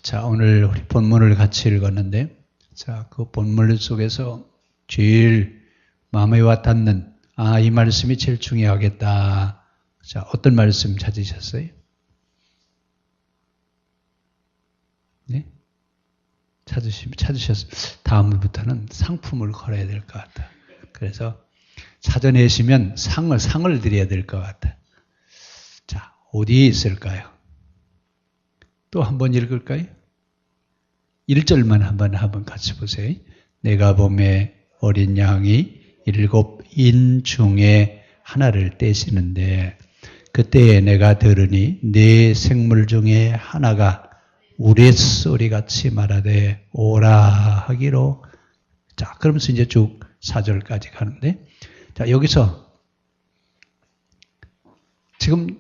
자, 오늘 우리 본문을 같이 읽었는데, 자, 그 본문 속에서 제일 마음에 와 닿는, 이 말씀이 제일 중요하겠다. 자, 어떤 말씀 찾으셨어요? 네? 찾으셨어요. 다음부터는 상품을 걸어야 될 것 같다. 그래서 찾아내시면 상을 드려야 될 것 같다. 자, 어디에 있을까요? 또 한번 읽을까요? 1절만 한번 같이 보세요. 내가 봄에 어린 양이 7인 중에 하나를 떼시는데 그때에 내가 들으니 네 생물 중에 하나가 우레소리같이 말하되 오라 하기로. 자, 그러면서 이제 쭉 4절까지 가는데, 자, 여기서 지금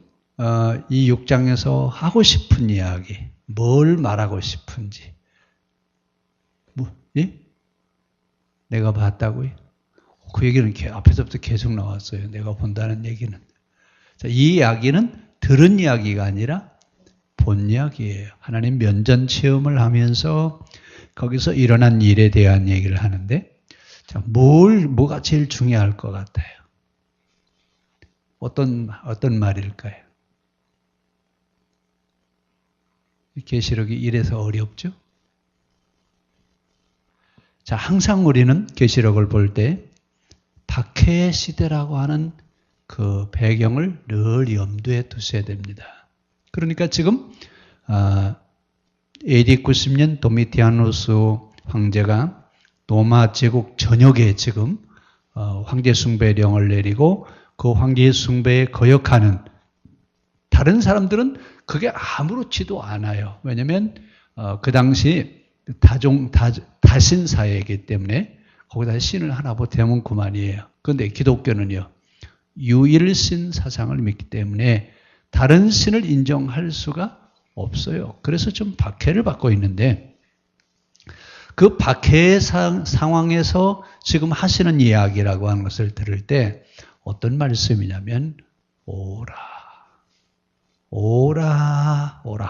이 6장에서 하고 싶은 이야기, 뭘 말하고 싶은지, 예? 내가 봤다고요? 그 얘기는 앞에서부터 계속 나왔어요. 내가 본다는 얘기는. 자, 이 이야기는 들은 이야기가 아니라 본 이야기예요. 하나님 면전 체험을 하면서 거기서 일어난 일에 대한 얘기를 하는데, 자, 뭐가 제일 중요할 것 같아요? 어떤 말일까요? 계시록이 이래서 어렵죠? 자, 항상 우리는 계시록을 볼 때 박해 시대라고 하는 그 배경을 늘 염두에 두셔야 됩니다. 그러니까 지금 AD 90년 도미티아누스 황제가 로마 제국 전역에 지금 황제 숭배령을 내리고 그 황제 숭배에 거역하는 다른 사람들은 그게 아무렇지도 않아요. 왜냐하면 그 당시 다신 사회이기 때문에 거기다 신을 하나 보태면 그만이에요. 그런데 기독교는요, 유일신 사상을 믿기 때문에 다른 신을 인정할 수가 없어요. 그래서 좀 박해를 받고 있는데, 그 박해의 상황에서 지금 하시는 이야기라고 하는 것을 들을 때 어떤 말씀이냐면 오라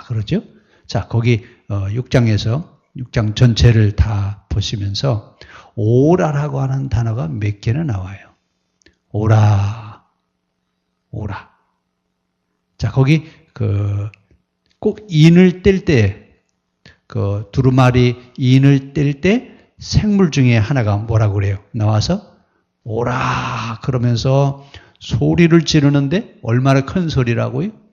그러죠. 자, 거기 6장 전체를 다 보시면서 오라라고 하는 단어가 몇 개나 나와요. 오라. 자, 거기 꼭 인을 뗄 때, 두루마리 인을 뗄 때 생물 중에 하나가 뭐라고 그래요? 나와서 오라 그러면서 소리를 지르는데 얼마나 큰 소리라고요?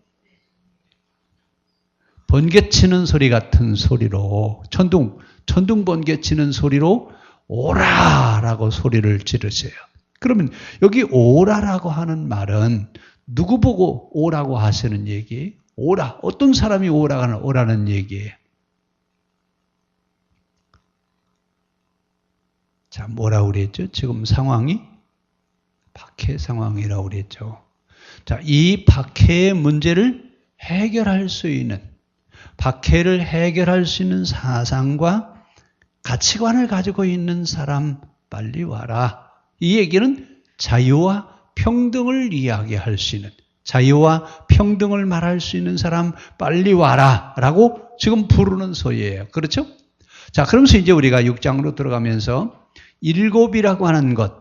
번개치는 소리 같은 소리로, 천둥 번개치는 소리로 오라라고 소리를 지르세요. 그러면 여기 오라라고 하는 말은 누구 보고 오라고 하시는 얘기예요? 오라, 어떤 사람이 오라는 얘기예요? 자, 뭐라고 그랬죠? 지금 상황이 박해 상황이라고 그랬죠. 자, 이 박해의 문제를 해결할 수 있는, 박해를 해결할 수 있는 사상과 가치관을 가지고 있는 사람 빨리 와라. 이 얘기는 자유와 평등을 이야기할 수 있는, 자유와 평등을 말할 수 있는 사람 빨리 와라 라고 지금 부르는 소리예요. 그렇죠? 자, 그러면서 이제 우리가 6장으로 들어가면서 7이라고 하는 것,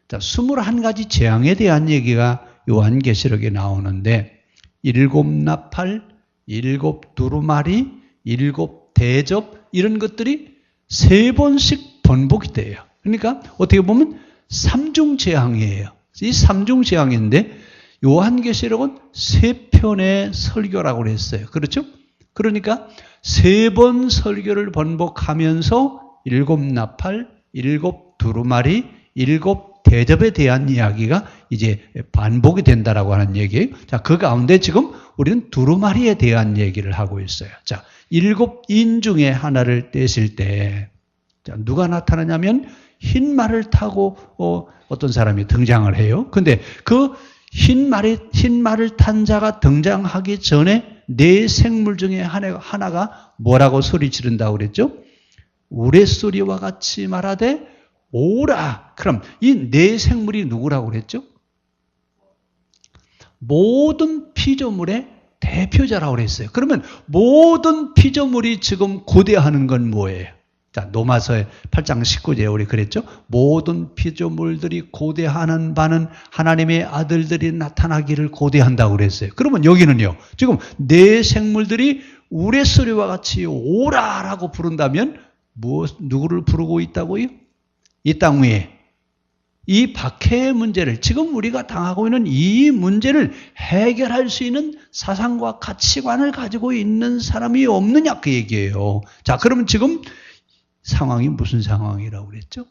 자, 21가지 재앙에 대한 얘기가 요한계시록에 나오는데 7 나팔, 7 두루마리, 7 대접, 이런 것들이 3번씩 번복이 돼요. 그러니까 어떻게 보면 3중 재앙이에요. 이 3중 재앙인데 요한계시록은 3편의 설교라고 그랬어요. 그렇죠? 그러니까 3번 설교를 번복하면서 7 나팔, 7 두루마리, 7 대접에 대한 이야기가 이제 반복이 된다라고 하는 얘기예요. 자, 그 가운데 지금 우리는 두루마리에 대한 얘기를 하고 있어요. 자, 7인 중에 하나를 떼실 때, 자, 누가 나타나냐면 흰 말을 타고 어떤 사람이 등장을 해요. 근데 그 흰 말을 탄 자가 등장하기 전에 네 생물 중에 하나가 뭐라고 소리 지른다고 그랬죠? 우레소리와 같이 말하되 오라. 그럼 이 네 생물이 누구라고 그랬죠? 모든 피조물의 대표자라고 그랬어요. 그러면 모든 피조물이 지금 고대하는 건 뭐예요? 자, 로마서 8장 19절에 우리 그랬죠? 모든 피조물들이 고대하는 바는 하나님의 아들들이 나타나기를 고대한다고 그랬어요. 그러면 여기는요, 지금 내 생물들이 우레소리와 같이 오라라고 부른다면 누구를 부르고 있다고요? 이 땅 위에 이 박해의 문제를, 지금 우리가 당하고 있는 이 문제를 해결할 수 있는 사상과 가치관을 가지고 있는 사람이 없느냐, 그 얘기예요. 자, 그러면 지금 상황이 무슨 상황이라고 그랬죠?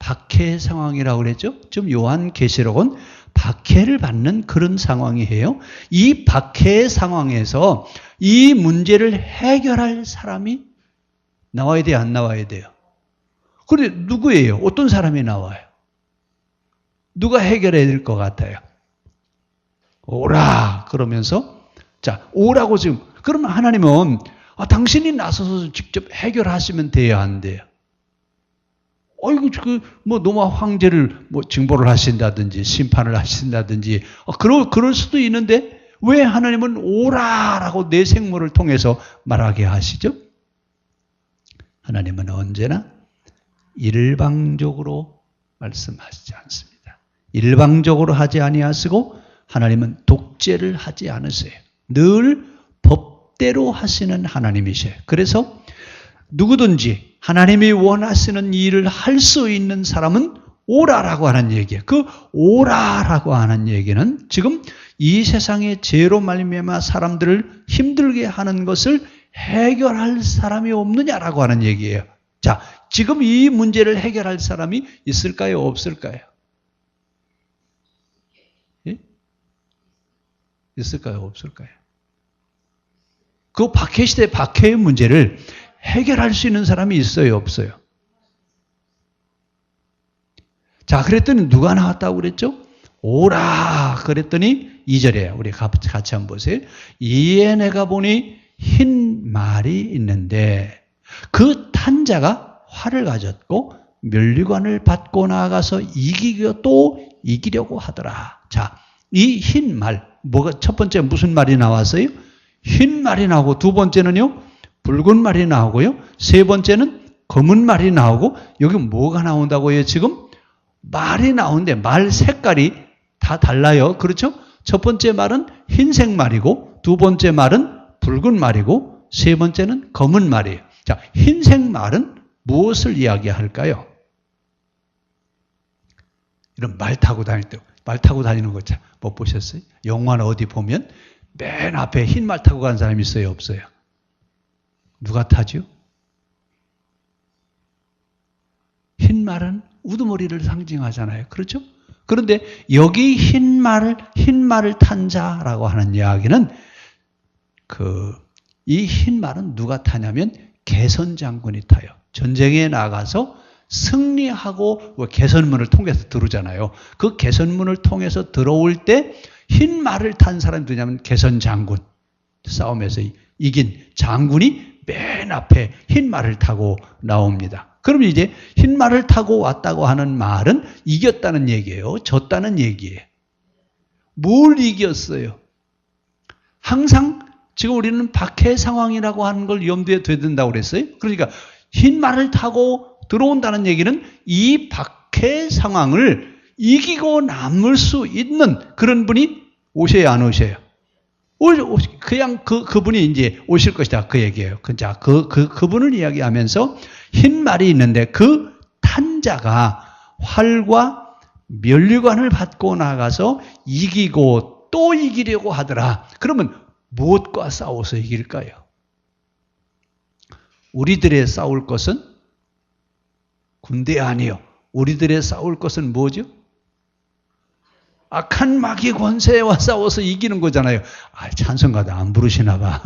박해 상황이라고 그랬죠? 지금 요한계시록은 박해를 받는 그런 상황이에요. 이 박해의 상황에서 이 문제를 해결할 사람이 나와야 돼요, 안 나와야 돼요? 그런데 누구예요? 어떤 사람이 나와요? 누가 해결해야 될 것 같아요? 오라 그러면서, 자, 오라고 지금, 그러면 하나님은 당신이 나서서 직접 해결하시면 돼야 안 돼요? 어이구, 노아 황제를 징벌을 하신다든지 심판을 하신다든지 그럴 수도 있는데 왜 하나님은 오라라고 내 생물을 통해서 말하게 하시죠? 하나님은 언제나 일방적으로 말씀하시지 않습니다. 일방적으로 하지 아니하시고 하나님은 독재를 하지 않으세요. 늘 법대로 하시는 하나님이셔요. 그래서 누구든지 하나님이 원하시는 일을 할 수 있는 사람은 오라라고 하는 얘기예요. 그 오라라고 하는 얘기는 지금 이 세상의 죄로 말미암아 사람들을 힘들게 하는 것을 해결할 사람이 없느냐라고 하는 얘기예요. 자, 지금 이 문제를 해결할 사람이 있을까요? 없을까요? 예? 있을까요? 없을까요? 그 박해시대 박해의 문제를 해결할 수 있는 사람이 있어요? 없어요? 자, 그랬더니 누가 나왔다고 그랬죠? 오라 그랬더니 2절에 우리 같이 한번 보세요. 이에 내가 보니 흰 말이 있는데 그 탄 자가 활을 가졌고 면류관을 받고 나아가서 이기고 또 이기려고 하더라. 자, 이 흰 말, 첫 번째 무슨 말이 나왔어요? 흰 말이 나오고, 두 번째는요 붉은 말이 나오고요, 세 번째는 검은 말이 나오고, 여기 뭐가 나온다고요? 지금 말이 나오는데 말 색깔이 다 달라요. 그렇죠? 첫 번째 말은 흰색 말이고, 두 번째 말은 붉은 말이고, 세 번째는 검은 말이에요. 자, 흰색 말은 무엇을 이야기할까요? 이런 말 타고 다닐 때, 말 타고 다니는 거 잘 못 보셨어요? 영화나 어디 보면 맨 앞에 흰 말 타고 가는 사람이 있어요? 없어요? 누가 타죠? 흰 말은 우두머리를 상징하잖아요. 그렇죠? 그런데 여기 흰 말을 탄 자라고 하는 이야기는 이 흰 말은 누가 타냐면 개선 장군이 타요. 전쟁에 나가서 승리하고 개선문을 통해서 들어오잖아요. 그 개선문을 통해서 들어올 때 흰 말을 탄 사람이 누구냐면 개선 장군. 싸움에서 이긴 장군이 맨 앞에 흰 말을 타고 나옵니다. 그러면 이제 흰 말을 타고 왔다고 하는 말은 이겼다는 얘기예요. 졌다는 얘기예요. 뭘 이겼어요? 항상 지금 우리는 박해 상황이라고 하는 걸 염두에 둬야 된다고 그랬어요. 그러니까 흰 말을 타고 들어온다는 얘기는 이 박해 상황을 이기고 남을 수 있는 그런 분이 오셔야 안 오셔요? 그냥 그분이 이제 오실 것이다. 그 얘기예요. 자, 그분을 이야기하면서 흰 말이 있는데 그 탄자가 활과 면류관을 받고 나가서 이기고 또 이기려고 하더라. 그러면 무엇과 싸워서 이길까요? 우리들의 싸울 것은 군대 아니요. 우리들의 싸울 것은 뭐죠? 악한 마귀 권세와 싸워서 이기는 거잖아요. 찬송가도 안 부르시나 봐.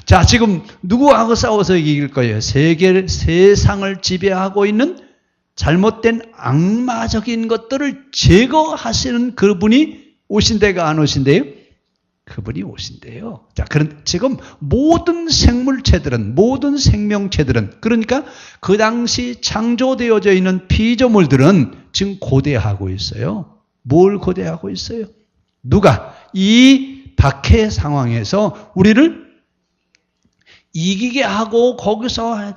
자, 지금 누구하고 싸워서 이길 거예요? 세상을 지배하고 있는 잘못된 악마적인 것들을 제거하시는 그분이 오신대가 안 오신대요? 그분이 오신대요. 자, 그런 지금 모든 생물체들은, 모든 생명체들은, 그러니까 그 당시 창조되어져 있는 피조물들은 지금 고대하고 있어요. 뭘 고대하고 있어요? 누가 이 박해 상황에서 우리를 이기게 하고 거기서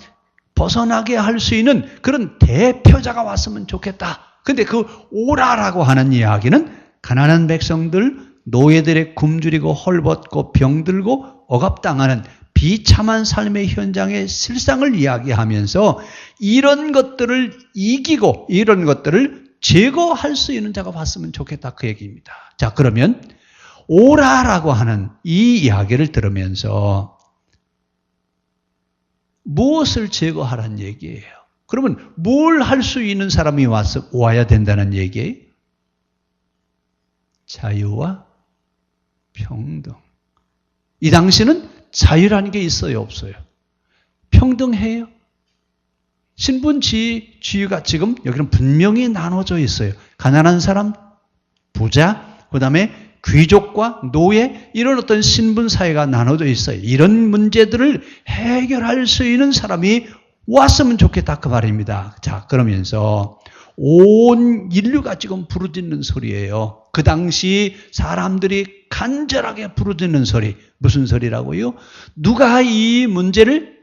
벗어나게 할 수 있는 그런 대표자가 왔으면 좋겠다. 근데 그 오라라고 하는 이야기는 가난한 백성들, 노예들의 굶주리고 헐벗고 병들고 억압당하는 비참한 삶의 현장의 실상을 이야기하면서 이런 것들을 이기고 이런 것들을 제거할 수 있는 자가 왔으면 좋겠다. 그 얘기입니다. 자, 그러면 오라라고 하는 이 이야기를 들으면서 무엇을 제거하라는 얘기예요? 그러면 뭘 할 수 있는 사람이 와야 된다는 얘기예요? 자유와 평등. 이 당시는 자유라는 게 있어요, 없어요? 평등해요? 신분지위가 지금 여기는 분명히 나눠져 있어요. 가난한 사람, 부자, 그 다음에 귀족과 노예, 이런 어떤 신분 사회가 나눠져 있어요. 이런 문제들을 해결할 수 있는 사람이 왔으면 좋겠다 그 말입니다. 자, 그러면서 온 인류가 지금 부르짖는 소리예요. 그 당시 사람들이 간절하게 부르짖는 소리. 무슨 소리라고요? 누가 이 문제를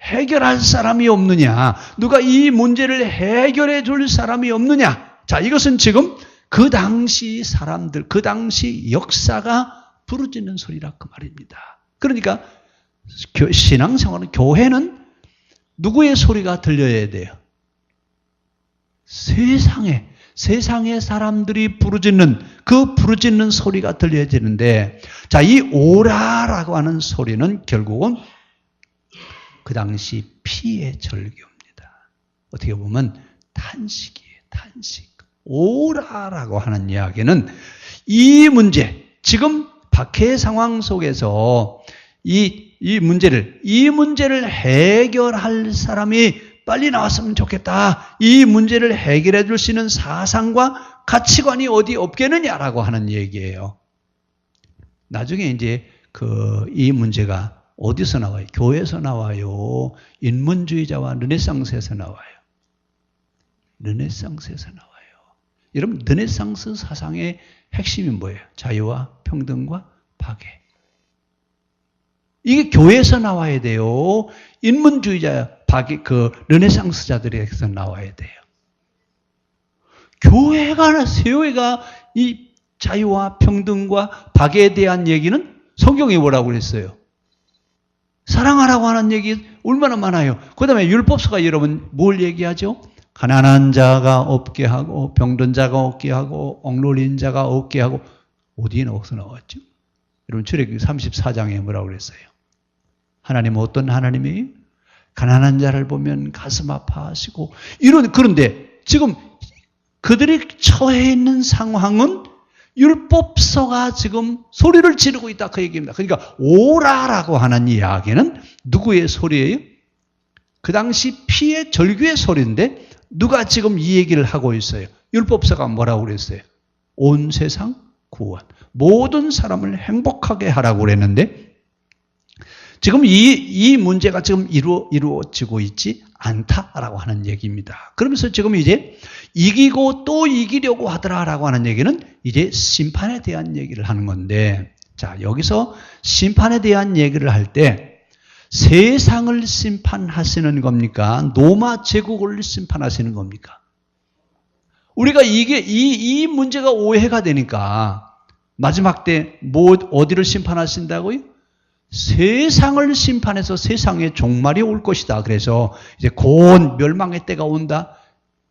해결할 사람이 없느냐? 누가 이 문제를 해결해 줄 사람이 없느냐? 자, 이것은 지금 그 당시 사람들, 그 당시 역사가 부르짖는 소리라 그 말입니다. 그러니까 신앙생활은, 교회는 누구의 소리가 들려야 돼요? 세상의 사람들이 부르짖는 그 부르짖는 소리가 들려야 되는데, 자, 이 오라라고 하는 소리는 결국은 그 당시 피의 절규입니다. 어떻게 보면 탄식이에요, 탄식. 오라라고 하는 이야기는 이 문제, 지금 박해 상황 속에서 이 문제를 해결할 사람이 빨리 나왔으면 좋겠다. 이 문제를 해결해 줄 수 있는 사상과 가치관이 어디 없겠느냐라고 하는 얘기예요. 나중에 이제 이 문제가 어디서 나와요? 교회에서 나와요. 인문주의자와 르네상스에서 나와요. 르네상스에서 나와요. 여러분, 르네상스 사상의 핵심이 뭐예요? 자유와 평등과 박애. 이게 교회에서 나와야 돼요. 인문주의자, 르네상스자들에게서 나와야 돼요. 세회가 이 자유와 평등과 박애에 대한 얘기는 성경이 뭐라고 그랬어요? 사랑하라고 하는 얘기 얼마나 많아요. 그 다음에 율법서가 여러분 뭘 얘기하죠? 가난한 자가 없게 하고 병든 자가 없게 하고 억눌린 자가 없게 하고, 어디에 나왔죠? 여러분 출애굽기 34장에 뭐라고 그랬어요? 하나님은 어떤 하나님이에요? 가난한 자를 보면 가슴 아파하시고 그런데 지금 그들이 처해 있는 상황은 율법서가 지금 소리를 지르고 있다 그 얘기입니다. 그러니까 오라라고 하는 이야기는 누구의 소리예요? 그 당시 피의 절규의 소리인데 누가 지금 이 얘기를 하고 있어요? 율법서가 뭐라고 그랬어요? 온 세상 구원, 모든 사람을 행복하게 하라고 그랬는데 지금 이 문제가 지금 이루어지고 있지 않다라고 하는 얘기입니다. 그러면서 지금 이제 이기고 또 이기려고 하더라라고 하는 얘기는 이제 심판에 대한 얘기를 하는 건데, 자, 여기서 심판에 대한 얘기를 할 때 세상을 심판하시는 겁니까? 로마 제국을 심판하시는 겁니까? 우리가 이 문제가 오해가 되니까 마지막 때 어디를 심판하신다고요? 세상을 심판해서 세상에 종말이 올 것이다. 그래서 이제 곧 멸망의 때가 온다.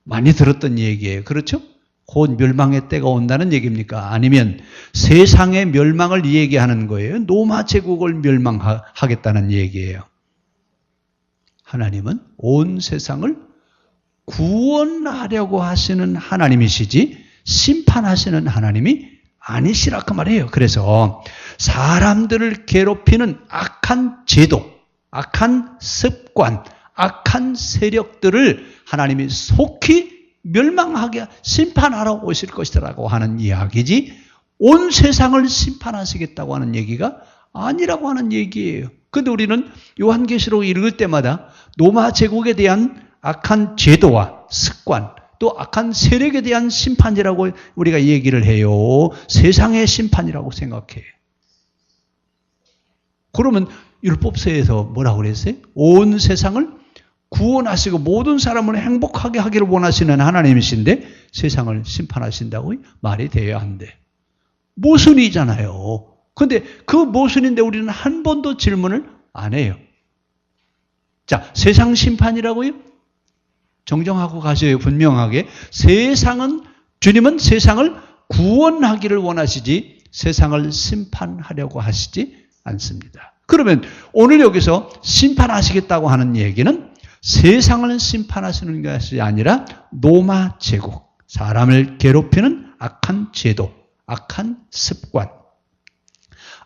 많이 들었던 얘기예요. 그렇죠? 곧 멸망의 때가 온다는 얘기입니까? 아니면 세상의 멸망을 얘기하는 거예요? 로마 제국을 멸망하겠다는 얘기예요. 하나님은 온 세상을 구원하려고 하시는 하나님이시지 심판하시는 하나님이 아니시라 그 말이에요. 그래서 사람들을 괴롭히는 악한 제도, 악한 습관, 악한 세력들을 하나님이 속히 멸망하게 심판하러 오실 것이라고 하는 이야기지 온 세상을 심판하시겠다고 하는 얘기가 아니라고 하는 얘기예요. 그런데 우리는 요한계시록 읽을 때마다 로마 제국에 대한 악한 제도와 습관, 또 악한 세력에 대한 심판이라고 우리가 얘기를 해요. 세상의 심판이라고 생각해요. 그러면 율법서에서 뭐라고 그랬어요? 온 세상을 구원하시고 모든 사람을 행복하게 하기를 원하시는 하나님이신데 세상을 심판하신다고 말이 돼야 한대. 모순이잖아요. 근데 그 모순인데 우리는 한 번도 질문을 안 해요. 자, 세상 심판이라고요? 정정하고 가셔요. 분명하게. 주님은 세상을 구원하기를 원하시지 세상을 심판하려고 하시지 않습니다. 그러면 오늘 여기서 심판하시겠다고 하는 얘기는 세상을 심판하시는 것이 아니라 로마 제국, 사람을 괴롭히는 악한 제도, 악한 습관,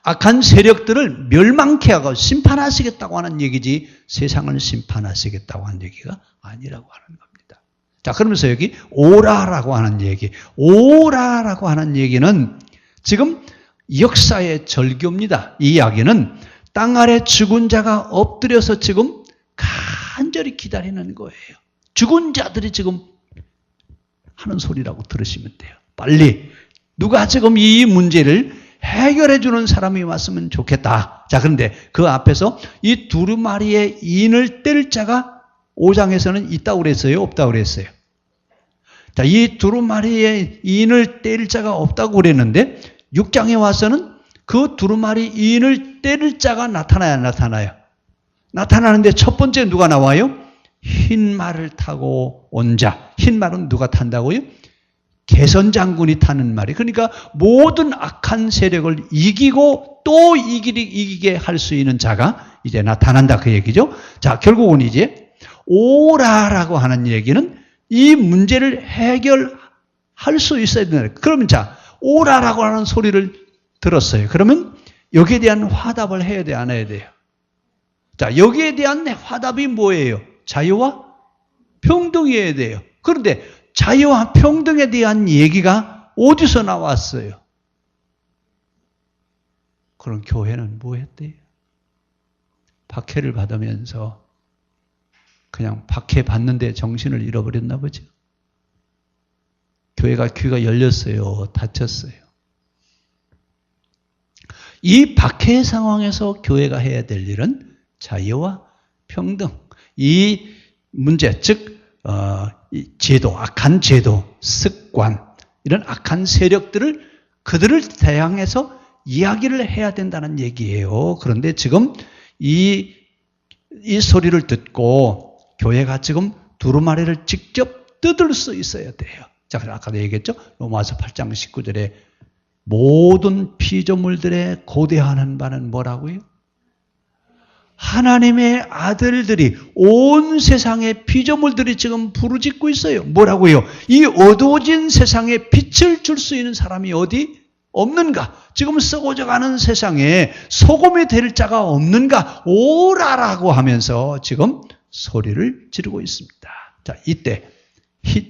악한 세력들을 멸망케 하고 심판하시겠다고 하는 얘기지 세상을 심판하시겠다고 하는 얘기가 아니라고 하는 겁니다. 자, 그러면서 여기 오라라고 하는 얘기, 오라라고 하는 얘기는 지금 역사의 절규입니다. 이 이야기는 땅 아래 죽은 자가 엎드려서 지금 간절히 기다리는 거예요. 죽은 자들이 지금 하는 소리라고 들으시면 돼요. 빨리 누가 지금 이 문제를 해결해 주는 사람이 왔으면 좋겠다. 자, 그런데 그 앞에서 이 두루마리의 인을 뗄 자가 5장에서는 있다고 그랬어요? 없다고 그랬어요? 자, 이 두루마리의 인을 뗄 자가 없다고 그랬는데 6장에 와서는 그 두루마리 인을 뗄 자가 나타나야 나타나요. 나타나는데 첫 번째 누가 나와요? 흰 말을 타고 온 자. 흰 말은 누가 탄다고요? 개선장군이 타는 말이. 그러니까 모든 악한 세력을 이기고 또 이기게 할 수 있는 자가 이제 나타난다 그 얘기죠. 자, 결국은 이제 오라라고 하는 얘기는 이 문제를 해결할 수 있어야 된다. 그러면 자, 오라라고 하는 소리를 들었어요. 그러면 여기에 대한 화답을 해야 돼, 안 해야 돼요? 자, 여기에 대한 화답이 뭐예요? 자유와 평등이어야 돼요. 그런데 자유와 평등에 대한 얘기가 어디서 나왔어요? 그럼 교회는 뭐 했대요? 박해를 받으면서 그냥 박해 받는데 정신을 잃어버렸나 보죠. 교회가 귀가 열렸어요? 닫혔어요? 이 박해 상황에서 교회가 해야 될 일은 자유와 평등, 이 문제, 즉 이 제도, 악한 제도, 습관, 이런 악한 세력들을 그들을 대항해서 이야기를 해야 된다는 얘기예요. 그런데 지금 이 소리를 듣고 교회가 지금 두루마리를 직접 뜯을 수 있어야 돼요. 자, 아까도 얘기했죠? 로마서 8장 19절에 모든 피조물들의 고대하는 바는 뭐라고요? 하나님의 아들들이 온 세상의 피조물들이 지금 부르짖고 있어요. 뭐라고요? 이 어두워진 세상에 빛을 줄 수 있는 사람이 어디 없는가? 지금 썩어져 가는 세상에 소금이 될 자가 없는가? 오라라고 하면서 지금 소리를 지르고 있습니다. 자, 이때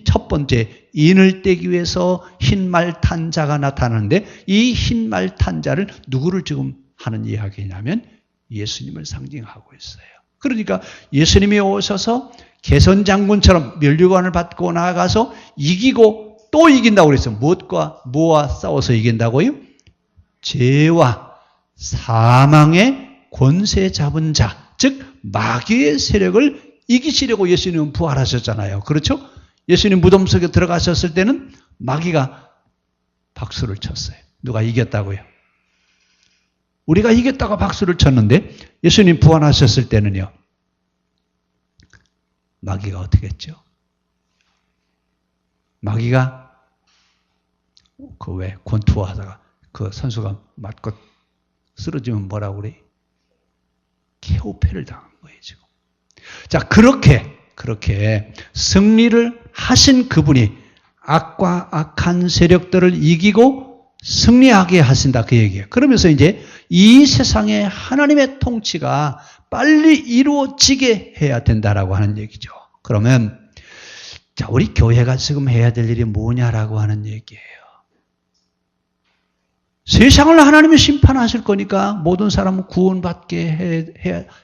첫 번째 인을 떼기 위해서 흰말 탄 자가 나타나는데 이 흰말 탄 자를 누구를 지금 하는 이야기냐면 예수님을 상징하고 있어요. 그러니까 예수님이 오셔서 개선장군처럼 면류관을 받고 나아가서 이기고 또 이긴다고 그랬어요. 무엇과 싸워서 이긴다고요? 죄와 사망의 권세 잡은 자, 즉 마귀의 세력을 이기시려고 예수님은 부활하셨잖아요. 그렇죠? 예수님 무덤 속에 들어가셨을 때는 마귀가 박수를 쳤어요. 누가 이겼다고요? 우리가 이겼다고 박수를 쳤는데 예수님 부활하셨을 때는요. 마귀가 어떻게 했죠? 마귀가 권투하다가 그 선수가 맞고 쓰러지면 뭐라고 그래? KO패를 당한 거예요, 지금. 자, 그렇게 승리를 하신 그분이 악과 악한 세력들을 이기고 승리하게 하신다 그 얘기예요. 그러면서 이제 이 세상에 하나님의 통치가 빨리 이루어지게 해야 된다라고 하는 얘기죠. 그러면 자, 우리 교회가 지금 해야 될 일이 뭐냐라고 하는 얘기예요. 세상을 하나님이 심판하실 거니까 모든 사람은 구원받게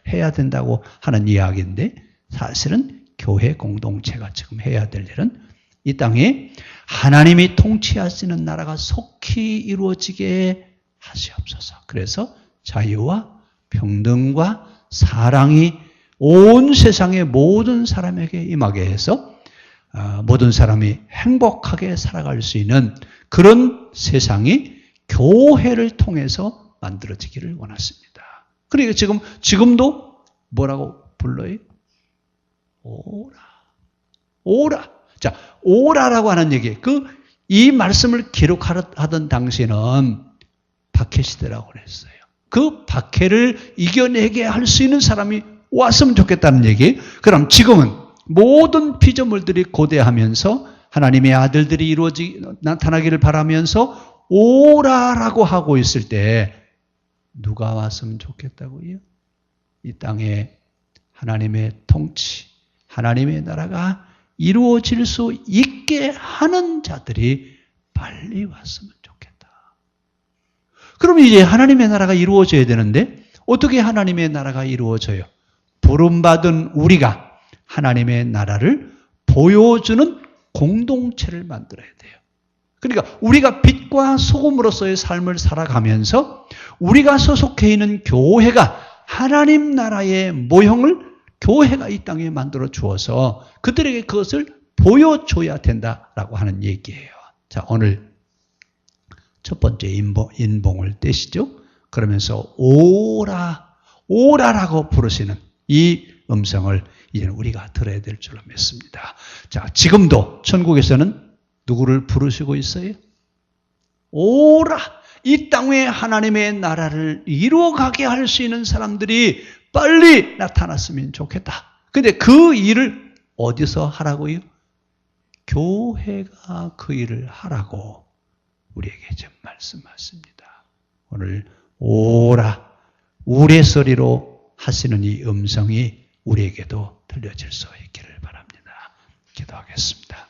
해야 된다고 하는 이야기인데 사실은 교회 공동체가 지금 해야 될 일은 이 땅에 하나님이 통치하시는 나라가 속히 이루어지게 하시옵소서. 그래서 자유와 평등과 사랑이 온 세상의 모든 사람에게 임하게 해서 모든 사람이 행복하게 살아갈 수 있는 그런 세상이 교회를 통해서 만들어지기를 원하십니다. 그러니까 지금도 뭐라고 불러요? 오라. 오라. 자, 오라라고 하는 얘기. 이 말씀을 기록하던 당시에는 박해시대라고 그랬어요. 그 박해를 이겨내게 할 수 있는 사람이 왔으면 좋겠다는 얘기. 그럼 지금은 모든 피조물들이 고대하면서 하나님의 아들들이 나타나기를 바라면서 오라라고 하고 있을 때 누가 왔으면 좋겠다고요? 이 땅에 하나님의 통치, 하나님의 나라가 이루어질 수 있게 하는 자들이 빨리 왔으면 좋겠다. 그럼 이제 하나님의 나라가 이루어져야 되는데 어떻게 하나님의 나라가 이루어져요? 부름받은 우리가 하나님의 나라를 보여주는 공동체를 만들어야 돼요. 그러니까 우리가 빛과 소금으로서의 삶을 살아가면서 우리가 소속해 있는 교회가 하나님 나라의 모형을 교회가 이 땅에 만들어 주어서 그들에게 그것을 보여줘야 된다라고 하는 얘기예요. 자, 오늘 첫 번째 인봉을 떼시죠. 그러면서 오라, 오라라고 부르시는 이 음성을 이제는 우리가 들어야 될 줄로 믿습니다. 자, 지금도 천국에서는 누구를 부르시고 있어요? 오라! 이 땅에 하나님의 나라를 이루어가게 할 수 있는 사람들이 빨리 나타났으면 좋겠다. 근데 그 일을 어디서 하라고요? 교회가 그 일을 하라고 우리에게 지금 말씀하십니다. 오늘 오라, 우레소리로 하시는 이 음성이 우리에게도 들려질 수 있기를 바랍니다. 기도하겠습니다.